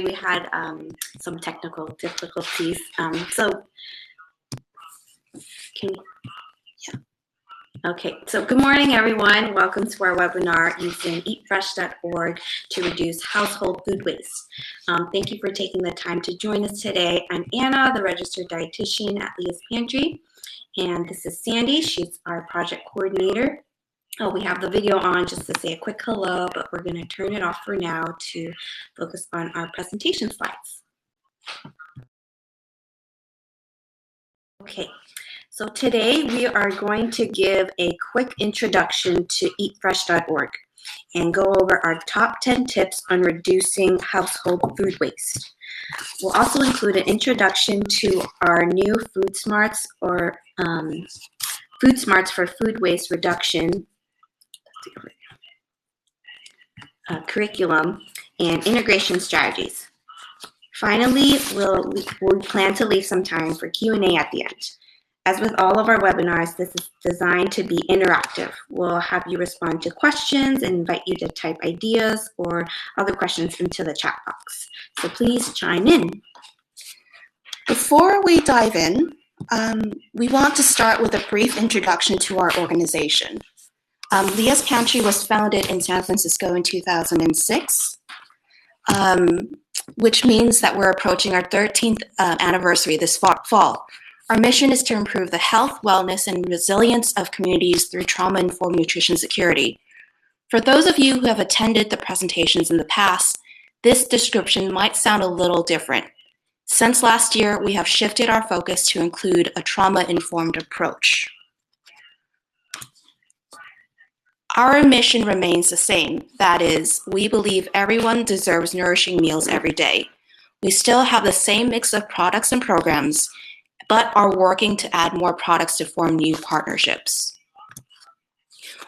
We had some technical difficulties. So can we, yeah. Okay, so good morning, everyone. Welcome to our webinar using eatfresh.org to reduce household food waste. Thank you for taking the time to join us today. I'm Anna, the registered dietitian at Leah's Pantry, and this is Sandy. She's our project coordinator. Oh, we have the video on just to say a quick hello, but we're going to turn it off for now to focus on our presentation slides. Okay, so today we are going to give a quick introduction to eatfresh.org and go over our top 10 tips on reducing household food waste. We'll also include an introduction to our new Food Smarts or Food Smarts for food waste reduction curriculum and integration strategies. Finally, we plan to leave some time for Q&A at the end. As with all of our webinars, this is designed to be interactive. We'll have you respond to questions and invite you to type ideas or other questions into the chat box. So please chime in. Before we dive in, we want to start with a brief introduction to our organization. Leah's Pantry was founded in San Francisco in 2006, which means that we're approaching our 13th anniversary this fall. Our mission is to improve the health, wellness, and resilience of communities through trauma-informed nutrition security. For those of you who have attended the presentations in the past, this description might sound a little different. Since last year, we have shifted our focus to include a trauma-informed approach. Our mission remains the same. That is, we believe everyone deserves nourishing meals every day. We still have the same mix of products and programs, but are working to add more products to form new partnerships.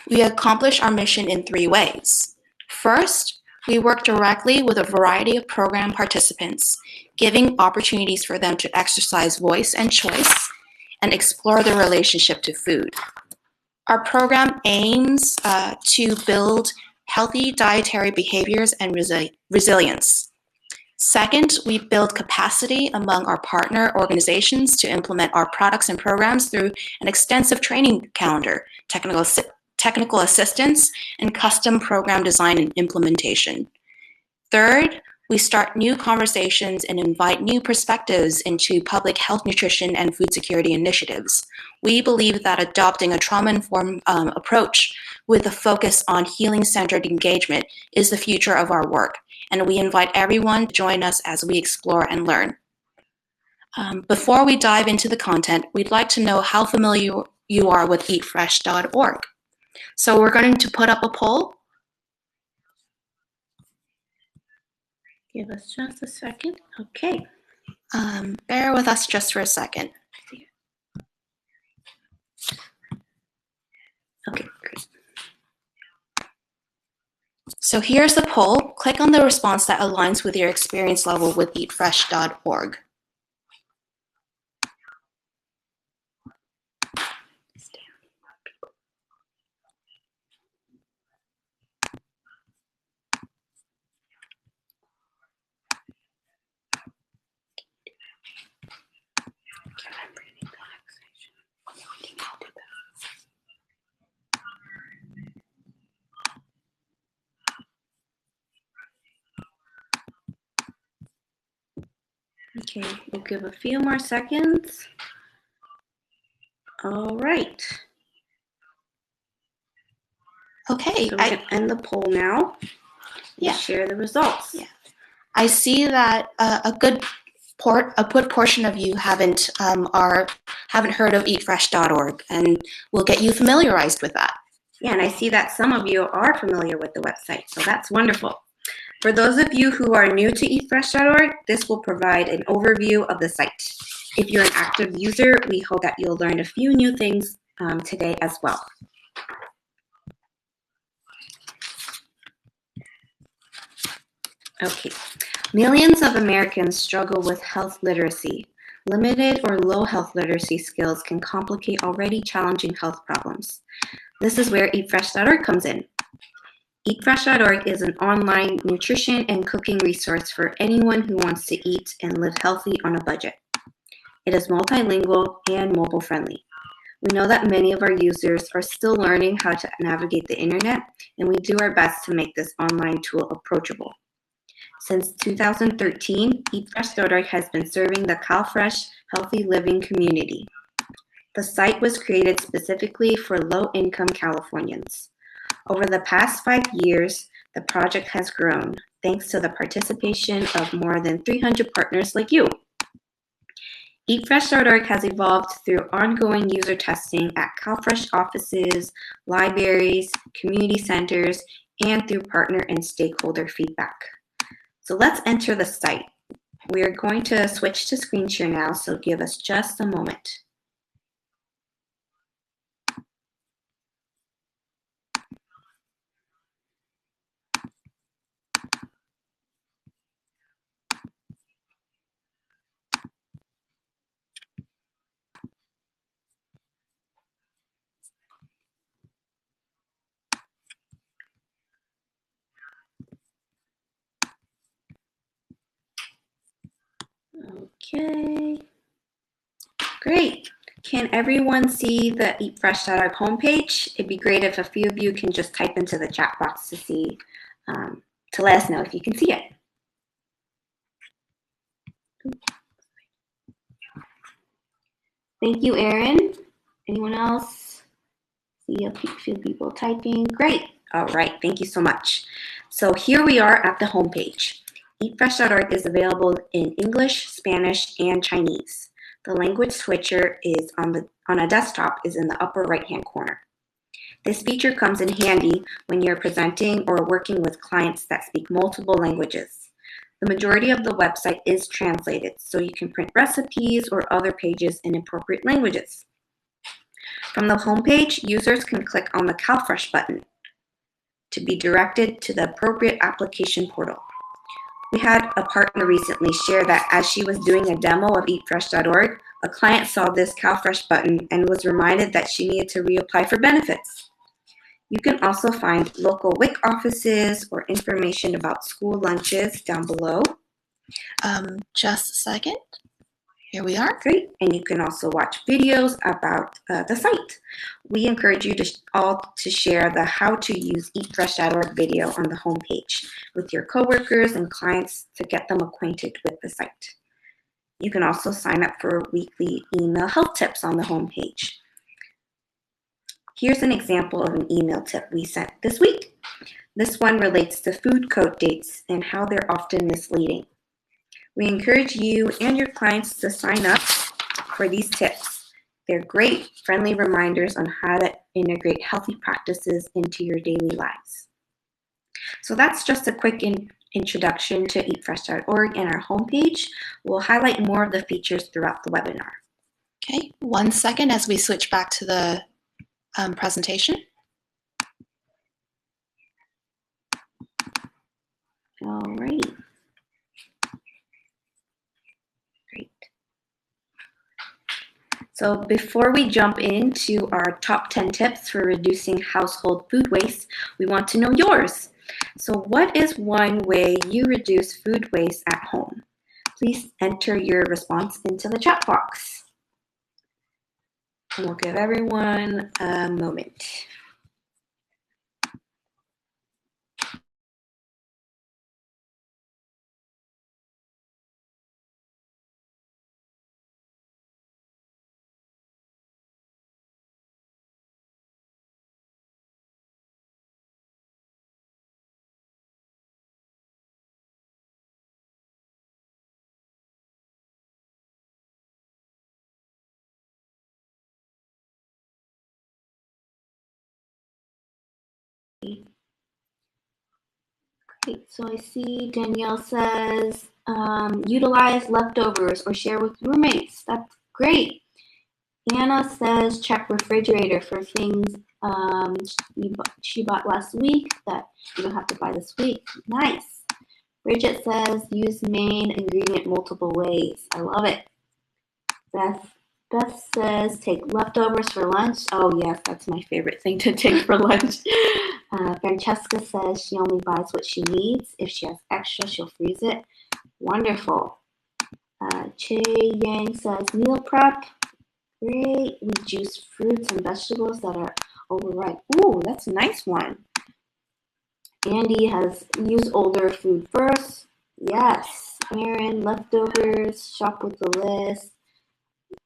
We accomplish our mission in 3 ways. First, we work directly with a variety of program participants, giving opportunities for them to exercise voice and choice and explore their relationship to food. Our program aims to build healthy dietary behaviors and resilience. Second, we build capacity among our partner organizations to implement our products and programs through an extensive training calendar, technical assistance, and custom program design and implementation. Third, we start new conversations and invite new perspectives into public health, nutrition, and food security initiatives. We believe that adopting a trauma-informed approach with a focus on healing-centered engagement is the future of our work, and we invite everyone to join us as we explore and learn. Before we dive into the content, we'd like to know how familiar you are with eatfresh.org. So we're going to put up a poll. Give us just a second. Okay. Bear with us just for a second. Okay, great. So here's the poll. Click on the response that aligns with your experience level with eatfresh.org. Okay, we'll give a few more seconds. All right. Okay, So we can end the poll now. Yeah. Share the results. Yeah. I see that a good portion of you haven't heard of eatfresh.org, and we'll get you familiarized with that. Yeah, and I see that some of you are familiar with the website, so that's wonderful. For those of you who are new to eatfresh.org, this will provide an overview of the site. If you're an active user, we hope that you'll learn a few new things today as well. Okay, millions of Americans struggle with health literacy. Limited or low health literacy skills can complicate already challenging health problems. This is where eatfresh.org comes in. EatFresh.org is an online nutrition and cooking resource for anyone who wants to eat and live healthy on a budget. It is multilingual and mobile friendly. We know that many of our users are still learning how to navigate the internet, and we do our best to make this online tool approachable. Since 2013, EatFresh.org has been serving the CalFresh Healthy Living community. The site was created specifically for low-income Californians. Over the past 5 years, the project has grown thanks to the participation of more than 300 partners like you. EatFresh.org has evolved through ongoing user testing at CalFresh offices, libraries, community centers, and through partner and stakeholder feedback. So let's enter the site. We are going to switch to screen share now, so give us just a moment. Okay, great. Can everyone see the EatFresh.org homepage? It'd be great if a few of you can just type into the chat box to see, to let us know if you can see it. Thank you, Erin. Anyone else? See a few people typing. Great. All right, thank you so much. So here we are at the homepage. EatFresh.org is available in English, Spanish, and Chinese. The language switcher is on a desktop is in the upper right-hand corner. This feature comes in handy when you're presenting or working with clients that speak multiple languages. The majority of the website is translated, so you can print recipes or other pages in appropriate languages. From the homepage, users can click on the CalFresh button to be directed to the appropriate application portal. We had a partner recently share that as she was doing a demo of EatFresh.org, a client saw this CalFresh button and was reminded that she needed to reapply for benefits. You can also find local WIC offices or information about school lunches down below. Just a second. Here we are. Great. And you can also watch videos about the site. We encourage you all to share the how to use EatFresh.org video on the homepage with your coworkers and clients to get them acquainted with the site. You can also sign up for weekly email health tips on the homepage. Here's an example of an email tip we sent this week. This one relates to food code dates and how they're often misleading. We encourage you and your clients to sign up for these tips. They're great, friendly reminders on how to integrate healthy practices into your daily lives. So that's just a quick introduction to EatFresh.org and our homepage. We'll highlight more of the features throughout the webinar. Okay, 1 second as we switch back to the presentation. All right. Great. So before we jump into our top 10 tips for reducing household food waste, we want to know yours. So what is one way you reduce food waste at home? Please enter your response into the chat box. And we'll give everyone a moment. Great. So I see Danielle says, utilize leftovers or share with roommates. That's great. Anna says, check refrigerator for things she bought last week that you don't have to buy this week. Nice. Bridget says, use main ingredient multiple ways. I love it. Beth Beth says, take leftovers for lunch. Oh, yes, that's my favorite thing to take for lunch. Francesca says she only buys what she needs. If she has extra, she'll freeze it. Wonderful. Che Yang says, meal prep. Great. We juice fruits and vegetables that are overripe. Ooh, that's a nice one. Andy has used older food first. Yes. Aaron, leftovers, shop with the list.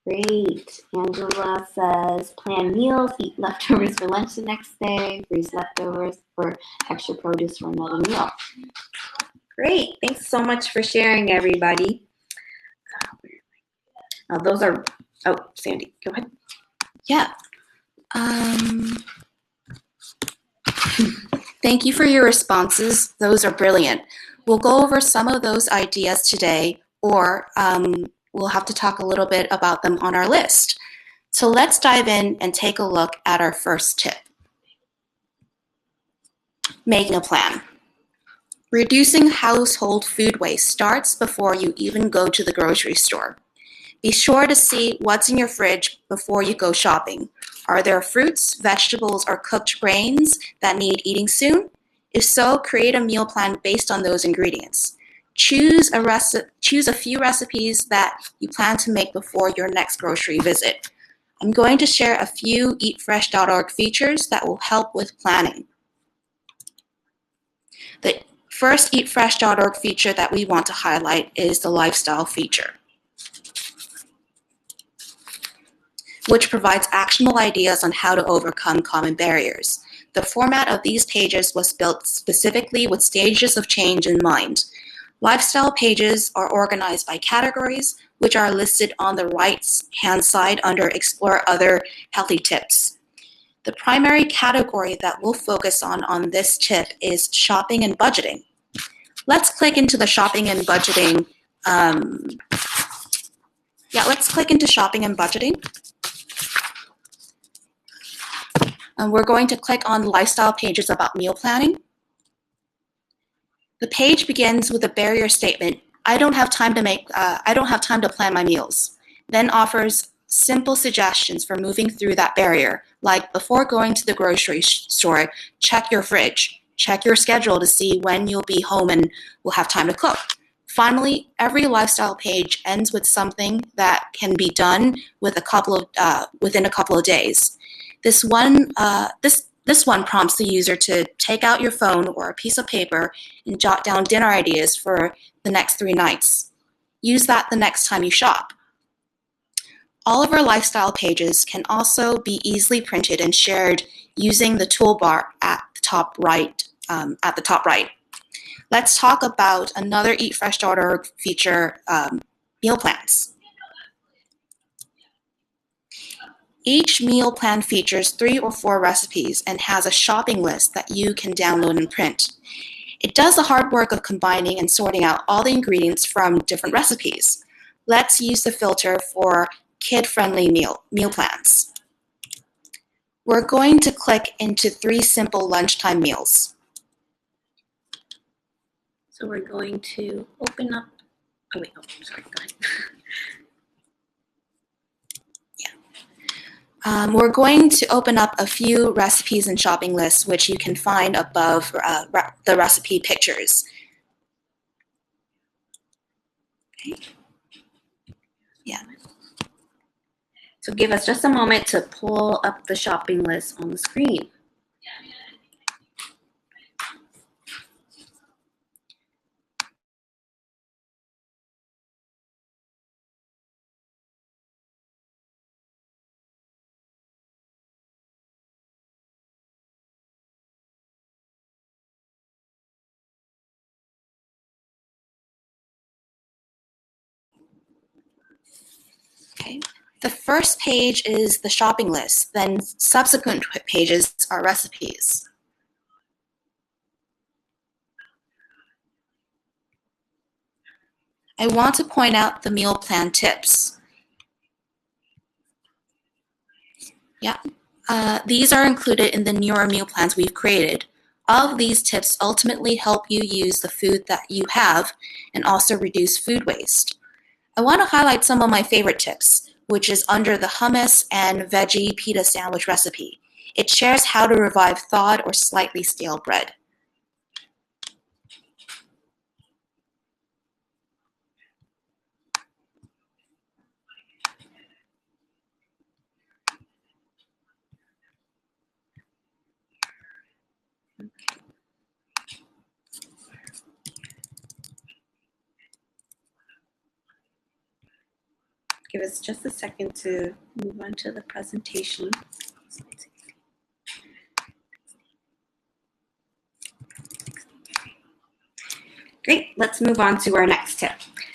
Great. Angela says, plan meals, eat leftovers for lunch the next day, freeze leftovers for extra produce for another meal. Great. Thanks so much for sharing, everybody. Those are, oh, Sandy, go ahead. Yeah. Thank you for your responses. Those are brilliant. We'll go over some of those ideas today, or we'll have to talk a little bit about them on our list. So let's dive in and take a look at our first tip. Making a plan. Reducing household food waste starts before you even go to the grocery store. Be sure to see what's in your fridge before you go shopping. Are there fruits, vegetables, or cooked grains that need eating soon? If so, create a meal plan based on those ingredients. Choose a few recipes that you plan to make before your next grocery visit. I'm going to share a few eatfresh.org features that will help with planning. The first eatfresh.org feature that we want to highlight is the lifestyle feature, which provides actionable ideas on how to overcome common barriers. The format of these pages was built specifically with stages of change in mind. Lifestyle pages are organized by categories, which are listed on the right-hand side under Explore Other Healthy Tips. The primary category that we'll focus on this tip is shopping and budgeting. Let's click into the shopping and budgeting. Let's click into shopping and budgeting. And we're going to click on lifestyle pages about meal planning. The page begins with a barrier statement. I don't have time to plan my meals. Then offers simple suggestions for moving through that barrier, like before going to the grocery store, check your fridge, check your schedule to see when you'll be home and will have time to cook. Finally, every lifestyle page ends with something that can be done within a couple of days. This one prompts the user to take out your phone or a piece of paper and jot down dinner ideas for the next 3 nights. Use that the next time you shop. All of our lifestyle pages can also be easily printed and shared using the toolbar at the top right. Let's talk about another eatfresh.org feature, meal plans. Each meal plan features 3 or 4 recipes and has a shopping list that you can download and print. It does the hard work of combining and sorting out all the ingredients from different recipes. Let's use the filter for kid-friendly meal plans. We're going to click into 3 simple lunchtime meals. So we're going to open up, sorry, go ahead. We're going to open up a few recipes and shopping lists, which you can find above the recipe pictures. Okay. Yeah. So give us just a moment to pull up the shopping list on the screen. Okay. The first page is the shopping list, then subsequent pages are recipes. I want to point out the meal plan tips. Yeah, these are included in the newer meal plans we've created. All of these tips ultimately help you use the food that you have and also reduce food waste. I want to highlight some of my favorite tips. which is under the hummus and veggie pita sandwich recipe. It shares how to revive thawed or slightly stale bread. Give us just a second to move on to the presentation. Great, let's move on to our next tip.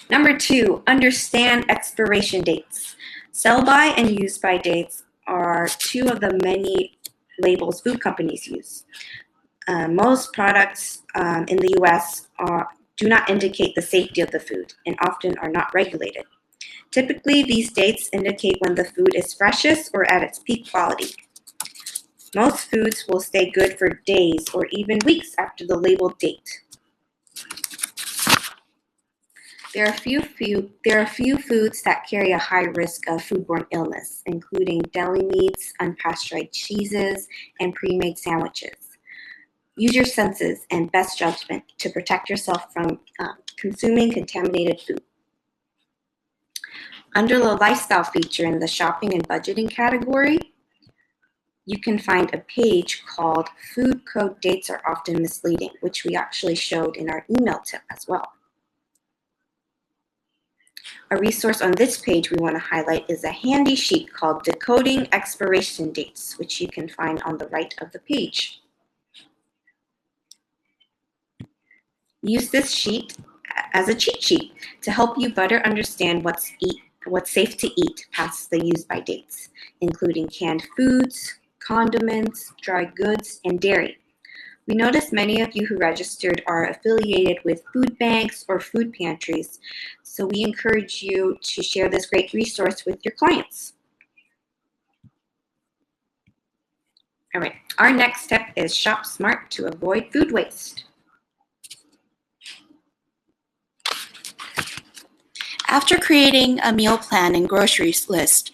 Number 2, understand expiration dates. Sell-by and use-by dates are two of the many labels food companies use. Most products in the US do not indicate the safety of the food and often are not regulated. Typically, these dates indicate when the food is freshest or at its peak quality. Most foods will stay good for days or even weeks after the labeled date. There are a few foods that carry a high risk of foodborne illness, including deli meats, unpasteurized cheeses, and pre-made sandwiches. Use your senses and best judgment to protect yourself from consuming contaminated food. Under the lifestyle feature in the shopping and budgeting category, you can find a page called Food Code Dates Are Often Misleading, which we actually showed in our email tip as well. A resource on this page we want to highlight is a handy sheet called Decoding Expiration Dates, which you can find on the right of the page. Use this sheet as a cheat sheet to help you better understand what's safe to eat past the use-by dates, including canned foods, condiments, dry goods, and dairy. We noticed many of you who registered are affiliated with food banks or food pantries, so we encourage you to share this great resource with your clients. All right, our next step is shop smart to avoid food waste. After creating a meal plan and groceries list,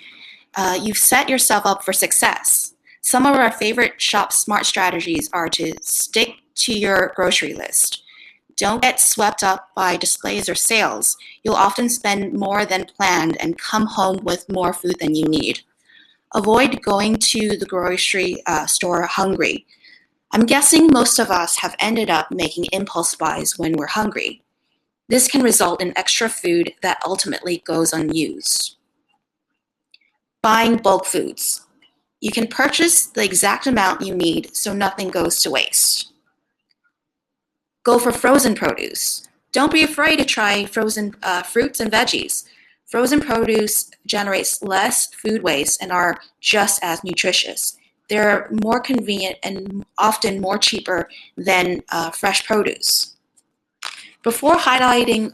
you've set yourself up for success. Some of our favorite Shop Smart strategies are to stick to your grocery list. Don't get swept up by displays or sales. You'll often spend more than planned and come home with more food than you need. Avoid going to the grocery store hungry. I'm guessing most of us have ended up making impulse buys when we're hungry. This can result in extra food that ultimately goes unused. Buying bulk foods. You can purchase the exact amount you need so nothing goes to waste. Go for frozen produce. Don't be afraid to try frozen fruits and veggies. Frozen produce generates less food waste and are just as nutritious. They're more convenient and often more cheaper than fresh produce. Before highlighting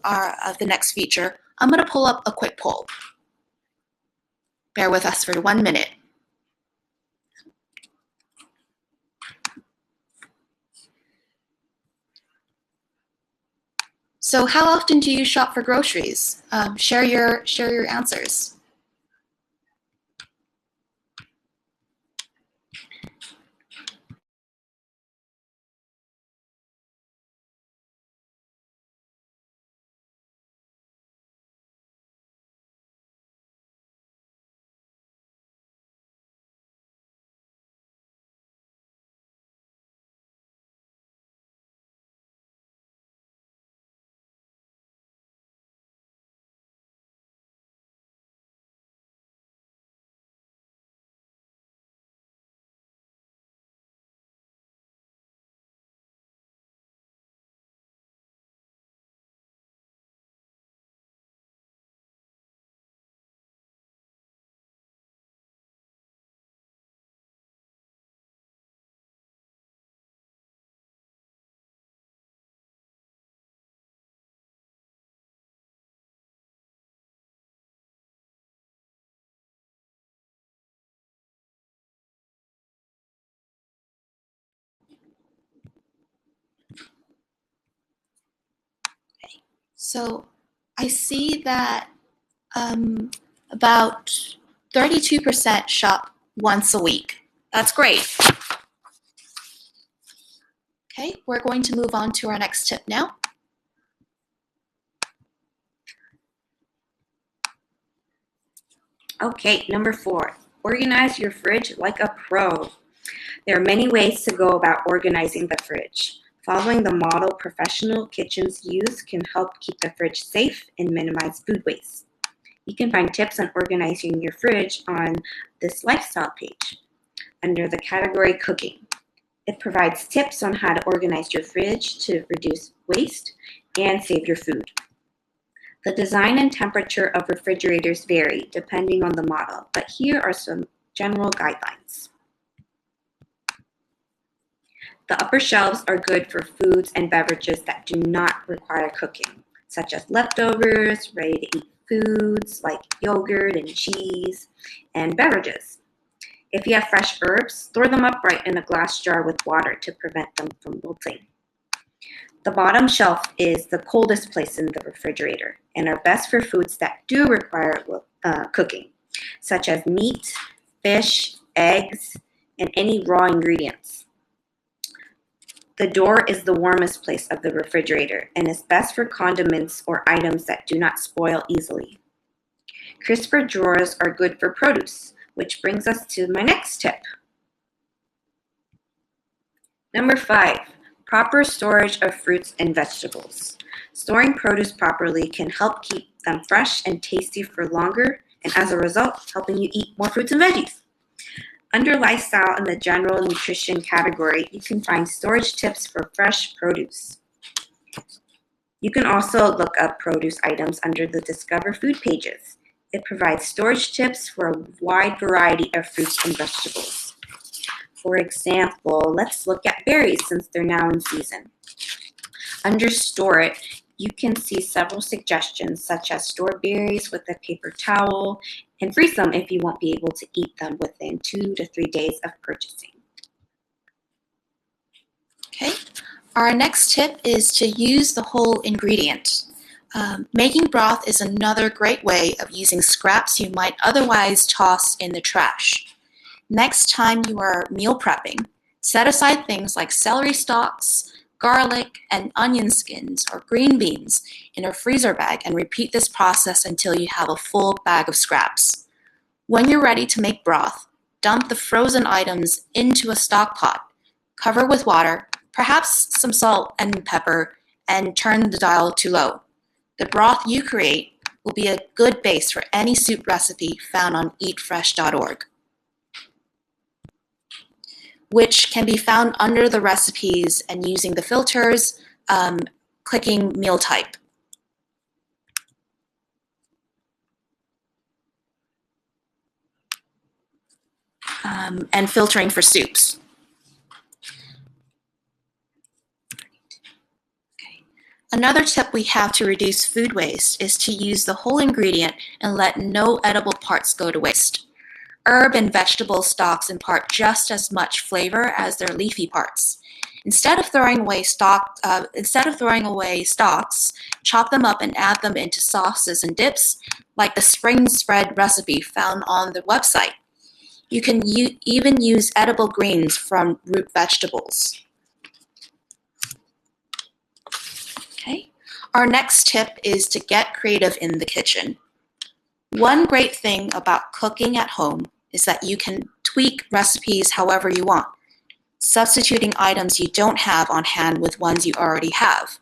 the next feature, I'm going to pull up a quick poll. Bear with us for 1 minute. So how often do you shop for groceries? Share your answers. So I see that About 32% shop once a week. That's great. Okay, we're going to move on to our next tip now. Okay, number 4, organize your fridge like a pro. There are many ways to go about organizing the fridge. Following the model professional kitchens use can help keep the fridge safe and minimize food waste. You can find tips on organizing your fridge on this lifestyle page under the category Cooking. It provides tips on how to organize your fridge to reduce waste and save your food. The design and temperature of refrigerators vary depending on the model, but here are some general guidelines. The upper shelves are good for foods and beverages that do not require cooking, such as leftovers, ready-to-eat foods like yogurt and cheese, and beverages. If you have fresh herbs, store them upright in a glass jar with water to prevent them from wilting. The bottom shelf is the coldest place in the refrigerator and are best for foods that do require cooking, such as meat, fish, eggs, and any raw ingredients. The door is the warmest place of the refrigerator and is best for condiments or items that do not spoil easily. Crisper drawers are good for produce, which brings us to my next tip. Number 5, proper storage of fruits and vegetables. Storing produce properly can help keep them fresh and tasty for longer, and as a result, helping you eat more fruits and veggies. Under Lifestyle in the General Nutrition category, you can find storage tips for fresh produce. You can also look up produce items under the Discover Food pages. It provides storage tips for a wide variety of fruits and vegetables. For example, let's look at berries since they're now in season. Under Store It, you can see several suggestions such as store berries with a paper towel and freeze them if you won't be able to eat them within 2 to 3 days of purchasing. Okay, our next tip is to use the whole ingredient. Making broth is another great way of using scraps you might otherwise toss in the trash. Next time you are meal prepping, set aside things like celery stalks, garlic, and onion skins or green beans in a freezer bag and repeat this process until you have a full bag of scraps. When you're ready to make broth, dump the frozen items into a stock pot, cover with water, perhaps some salt and pepper, and turn the dial to low. The broth you create will be a good base for any soup recipe found on eatfresh.org, which can be found under the recipes and using the filters, clicking meal type. And filtering for soups. Okay. Another tip we have to reduce food waste is to use the whole ingredient and let no edible parts go to waste. Herb and vegetable stalks impart just as much flavor as their leafy parts. Instead of throwing away stalks, chop them up and add them into sauces and dips, like the spring spread recipe found on the website. You can even use edible greens from root vegetables. Okay. Our next tip is to get creative in the kitchen. One great thing about cooking at home is that you can tweak recipes however you want, substituting items you don't have on hand with ones you already have.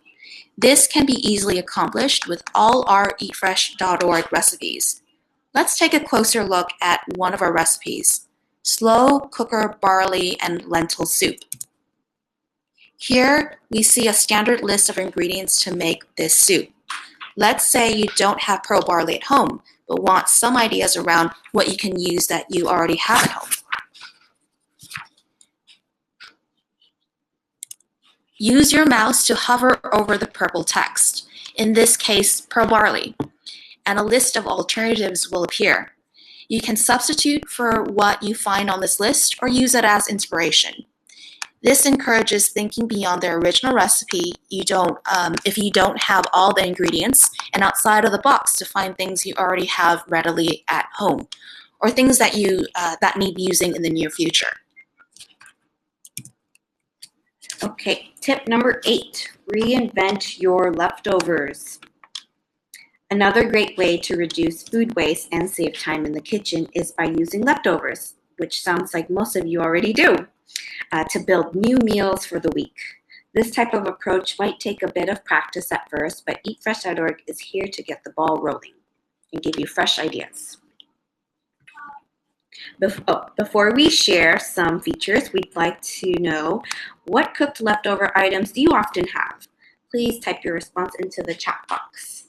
This can be easily accomplished with all our eatfresh.org recipes. Let's take a closer look at one of our recipes, slow cooker barley and lentil soup. Here we see a standard list of ingredients to make this soup. Let's say you don't have pearl barley at home, but want some ideas around what you can use that you already have at home. Use your mouse to hover over the purple text, in this case, pearl barley, and a list of alternatives will appear. You can substitute for what you find on this list or use it as inspiration. This encourages thinking beyond the original recipe. If you don't have all the ingredients, and outside of the box to find things you already have readily at home, or things that that need using in the near future. Okay, tip number 8, reinvent your leftovers. Another great way to reduce food waste and save time in the kitchen is by using leftovers, which sounds like most of you already do, to build new meals for the week. This type of approach might take a bit of practice at first, but eatfresh.org is here to get the ball rolling and give you fresh ideas. Before we share some features, we'd like to know, what cooked leftover items do you often have? Please type your response into the chat box.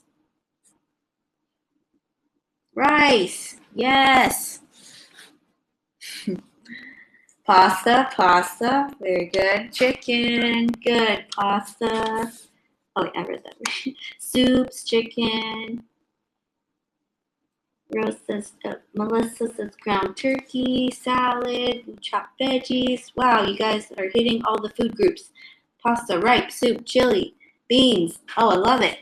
Rice, yes. Pasta, very good. Chicken, good. Pasta. Oh, I read that right. Soups, chicken. Melissa says ground turkey, salad, chopped veggies. Wow, you guys are hitting all the food groups. Pasta, ripe, soup, chili, beans. Oh, I love it.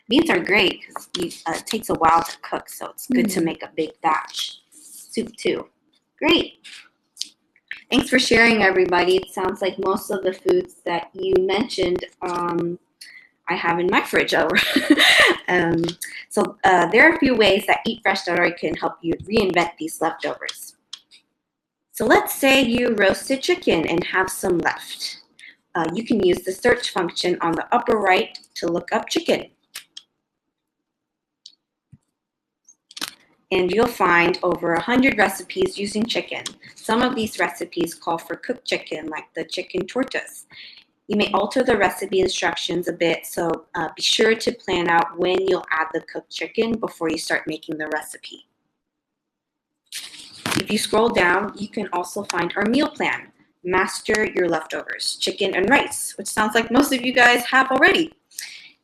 Beans are great because it takes a while to cook, so it's good to make a big batch. Soup too. Great. Thanks for sharing, everybody. It sounds like most of the foods that you mentioned I have in my fridge over. So there are a few ways that eatfresh.org can help you reinvent these leftovers. So let's say you roasted chicken and have some left. You can use the search function on the upper right to look up chicken. And you'll find over 100 recipes using chicken. Some of these recipes call for cooked chicken, like the chicken tortas. You may alter the recipe instructions a bit, so be sure to plan out when you'll add the cooked chicken before you start making the recipe. If you scroll down, you can also find our meal plan, Master Your Leftovers, Chicken and Rice, which sounds like most of you guys have already.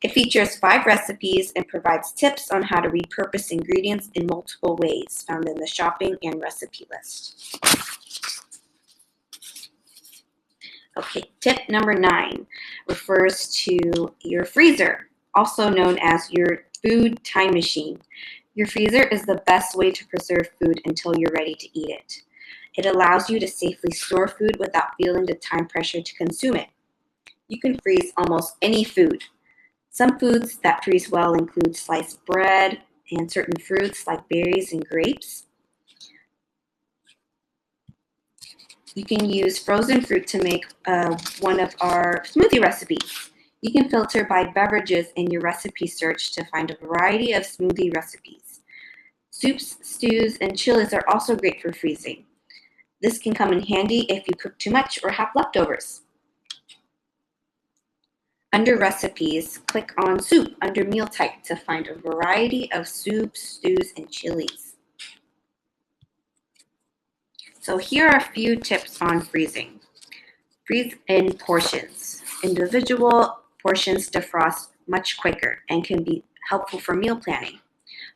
It features 5 recipes and provides tips on how to repurpose ingredients in multiple ways, found in the shopping and recipe list. Okay, tip number 9 refers to your freezer, also known as your food time machine. Your freezer is the best way to preserve food until you're ready to eat it. It allows you to safely store food without feeling the time pressure to consume it. You can freeze almost any food. Some foods that freeze well include sliced bread and certain fruits like berries and grapes. You can use frozen fruit to make one of our smoothie recipes. You can filter by beverages in your recipe search to find a variety of smoothie recipes. Soups, stews, and chilies are also great for freezing. This can come in handy if you cook too much or have leftovers. Under recipes, click on soup under meal type to find a variety of soups, stews, and chilies. So here are a few tips on freezing. Freeze in portions. Individual portions defrost much quicker and can be helpful for meal planning.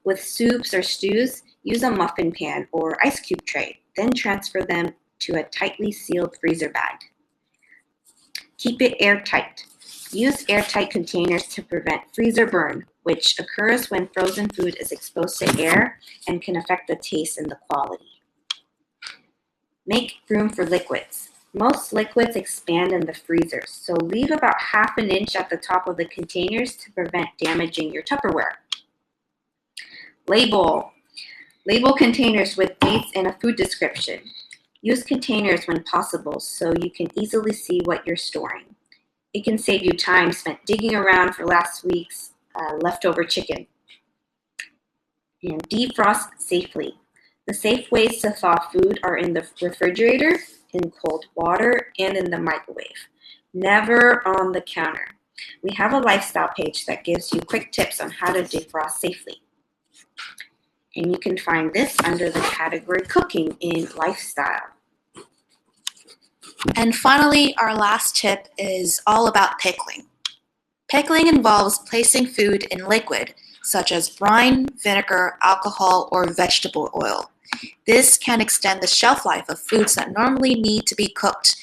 With soups or stews, use a muffin pan or ice cube tray, then transfer them to a tightly sealed freezer bag. Keep it airtight. Use airtight containers to prevent freezer burn, which occurs when frozen food is exposed to air and can affect the taste and the quality. Make room for liquids. Most liquids expand in the freezer, so leave about ½ inch at the top of the containers to prevent damaging your Tupperware. Label. Label containers with dates and a food description. Use containers when possible so you can easily see what you're storing. It can save you time spent digging around for last week's leftover chicken. And defrost safely. The safe ways to thaw food are in the refrigerator, in cold water, and in the microwave. Never on the counter. We have a lifestyle page that gives you quick tips on how to defrost safely. And you can find this under the category Cooking in Lifestyle. And finally, our last tip is all about pickling. Pickling involves placing food in liquid, such as brine, vinegar, alcohol, or vegetable oil. This can extend the shelf life of foods that normally need to be cooked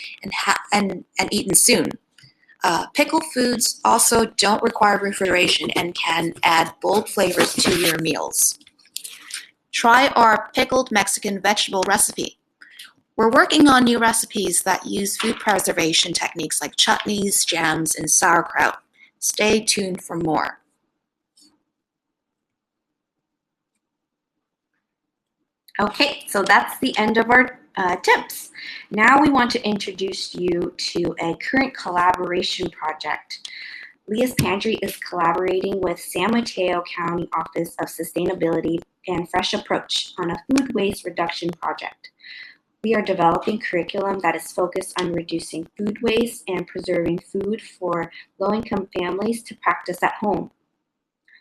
and eaten soon. Pickled foods also don't require refrigeration and can add bold flavors to your meals. Try our pickled Mexican vegetable recipe. We're working on new recipes that use food preservation techniques like chutneys, jams, and sauerkraut. Stay tuned for more. Okay, so that's the end of our tips. Now we want to introduce you to a current collaboration project. Leah's Pantry is collaborating with San Mateo County Office of Sustainability and Fresh Approach on a food waste reduction project. We are developing curriculum that is focused on reducing food waste and preserving food for low-income families to practice at home.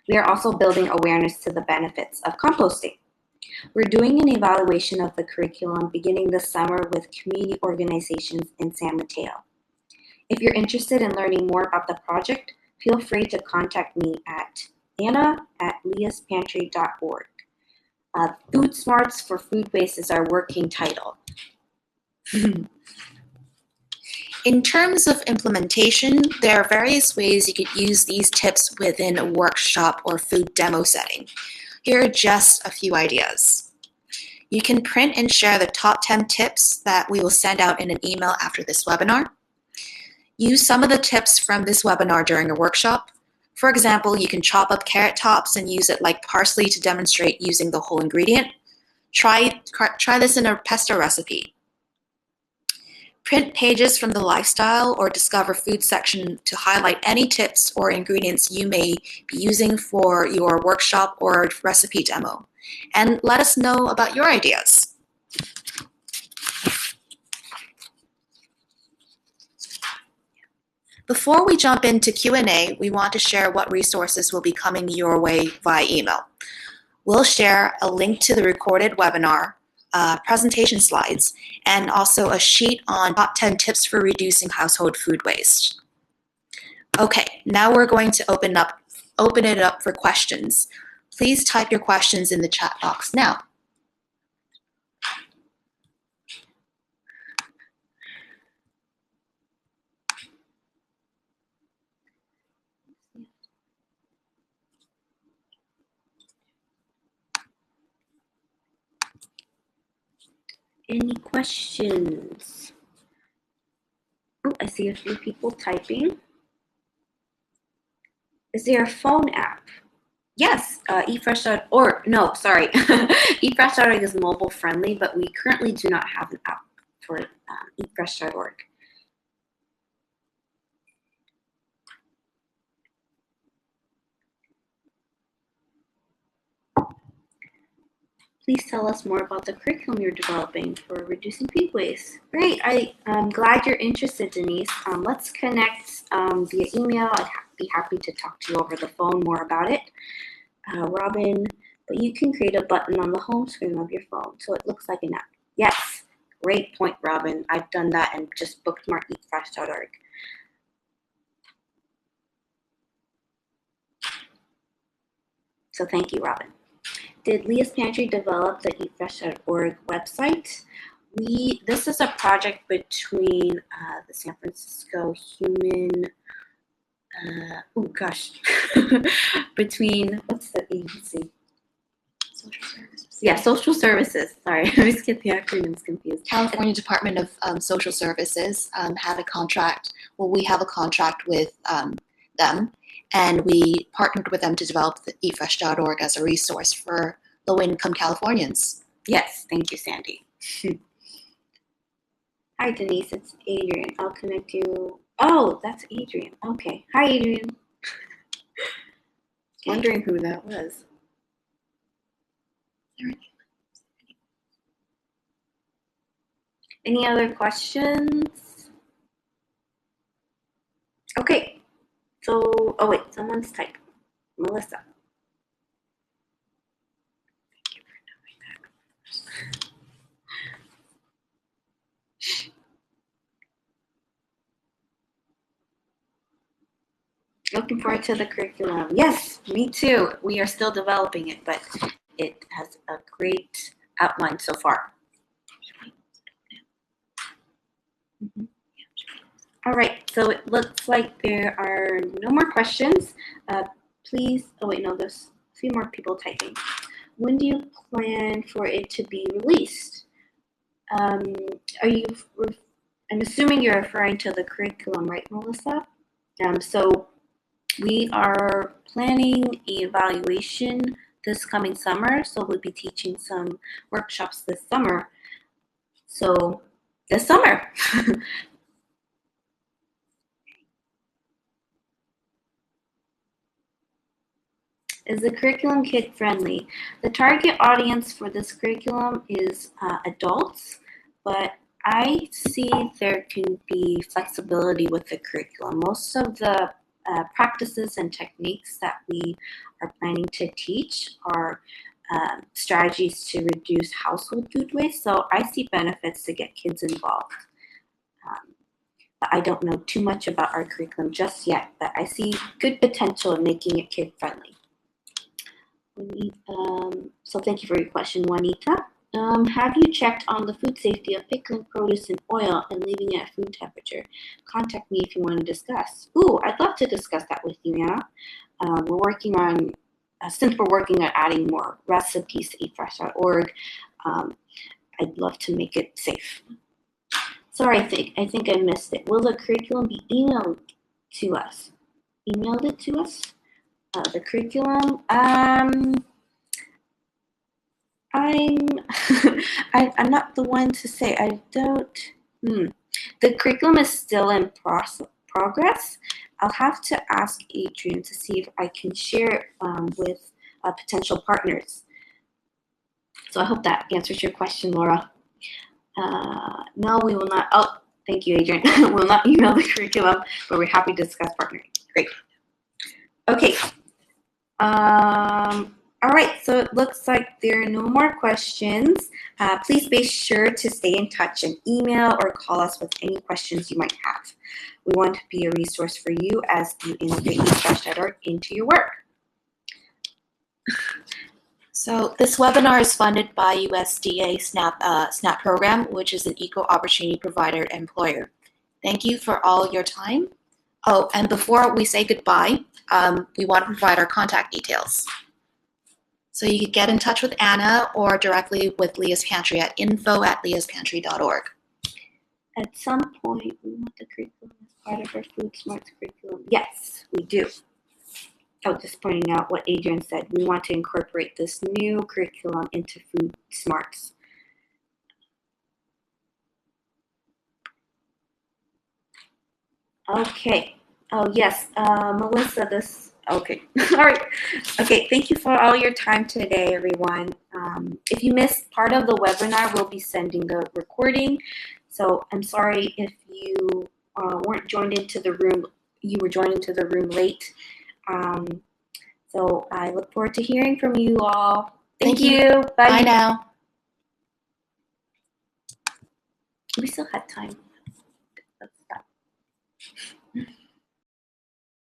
We are also building awareness to the benefits of composting. We're doing an evaluation of the curriculum beginning this summer with community organizations in San Mateo. If you're interested in learning more about the project, feel free to contact me at anna@leaspantry.org. Food Smarts for Food Waste is our working title. In terms of implementation, there are various ways you could use these tips within a workshop or food demo setting. Here are just a few ideas. You can print and share the top 10 tips that we will send out in an email after this webinar. Use some of the tips from this webinar during a workshop. For example, you can chop up carrot tops and use it like parsley to demonstrate using the whole ingredient. Try this in a pesto recipe. Print pages from the lifestyle or discover food section to highlight any tips or ingredients you may be using for your workshop or recipe demo. And let us know about your ideas. Before we jump into Q&A, we want to share what resources will be coming your way via email. We'll share a link to the recorded webinar, presentation slides, and also a sheet on top 10 tips for reducing household food waste. Okay, now we're going to open it up for questions. Please type your questions in the chat box now. Any questions? Oh, I see a few people typing. Is there a phone app? Yes, eatfresh.org. No, sorry. eatfresh.org is mobile friendly, but we currently do not have an app for eatfresh.org. Please tell us more about the curriculum you're developing for reducing food waste. Great, I'm glad you're interested, Denise. Let's connect via email. I'd be happy to talk to you over the phone more about it. Robin, but you can create a button on the home screen of your phone so it looks like an app. Yes, great point, Robin. I've done that and just bookmarked eatfresh.org. So thank you, Robin. Did Leah's Pantry develop the eatfresh.org website? This is a project between the San Francisco Human, between, what's the agency? Social Services. Yeah, Social Services. Sorry, I always get the acronyms confused. California Department of Social Services had a contract. Well, we have a contract with them, and we partnered with them to develop the eatfresh.org as a resource for low-income Californians. Yes, thank you, Sandy. Hi, Denise. It's Adrian. I'll connect you. Oh, that's Adrian. Okay. Hi, Adrian. Wondering who that was. Any other questions? Okay. So, oh wait, someone's typing. Melissa. Thank you for knowing that. Looking forward to the curriculum. Yes, me too. We are still developing it, but it has a great outlined so far. All right, so it looks like there are no more questions. Please, oh wait, no, there's a few more people typing. When do you plan for it to be released? I'm assuming you're referring to the curriculum, right, Melissa? So we are planning an evaluation this coming summer, so we'll be teaching some workshops this summer. So this summer. Is the curriculum kid friendly? The target audience for this curriculum is adults, but I see there can be flexibility with the curriculum. Most of the practices and techniques that we are planning to teach are strategies to reduce household food waste, so I see benefits to get kids involved. But I don't know too much about our curriculum just yet, but I see good potential in making it kid friendly. So thank you for your question, Juanita. Have you checked on the food safety of pickling produce in oil and leaving it at food temperature? Contact me if you want to discuss. Ooh, I'd love to discuss that with you, Anna. We're working on, since we're working on adding more recipes to eatfresh.org, I'd love to make it safe. Sorry, I think I missed it. Will the curriculum be emailed to us? Emailed it to us? The curriculum, I'm I'm not the one to say. I don't. The curriculum is still in progress. I'll have to ask Adrian to see if I can share it with potential partners. So I hope that answers your question, Laura. No, we will not. Oh, thank you, Adrian. We'll not email the curriculum, but we're happy to discuss partnering. Great. Okay. All right, so it looks like there are no more questions. Please be sure to stay in touch and email or call us with any questions you might have. We want to be a resource for you as you integrate eatfresh.org into your work. So this webinar is funded by USDA SNAP program, which is an equal opportunity provider and employer. Thank you for all your time. Oh, and before we say goodbye, we want to provide our contact details. So you can get in touch with Anna or directly with Leah's Pantry at info@leahspantry.org. At some point, we want the curriculum as part of our Food Smarts curriculum. Yes, we do. Oh, just pointing out what Adrian said. We want to incorporate this new curriculum into Food Smarts. Okay. Oh, yes. Melissa, this. Okay. All right. Okay. Thank you for all your time today, everyone. If you missed part of the webinar, we'll be sending the recording. So I'm sorry if you weren't joined into the room. You were joined into the room late. So I look forward to hearing from you all. Thank you. Bye now. We still had time.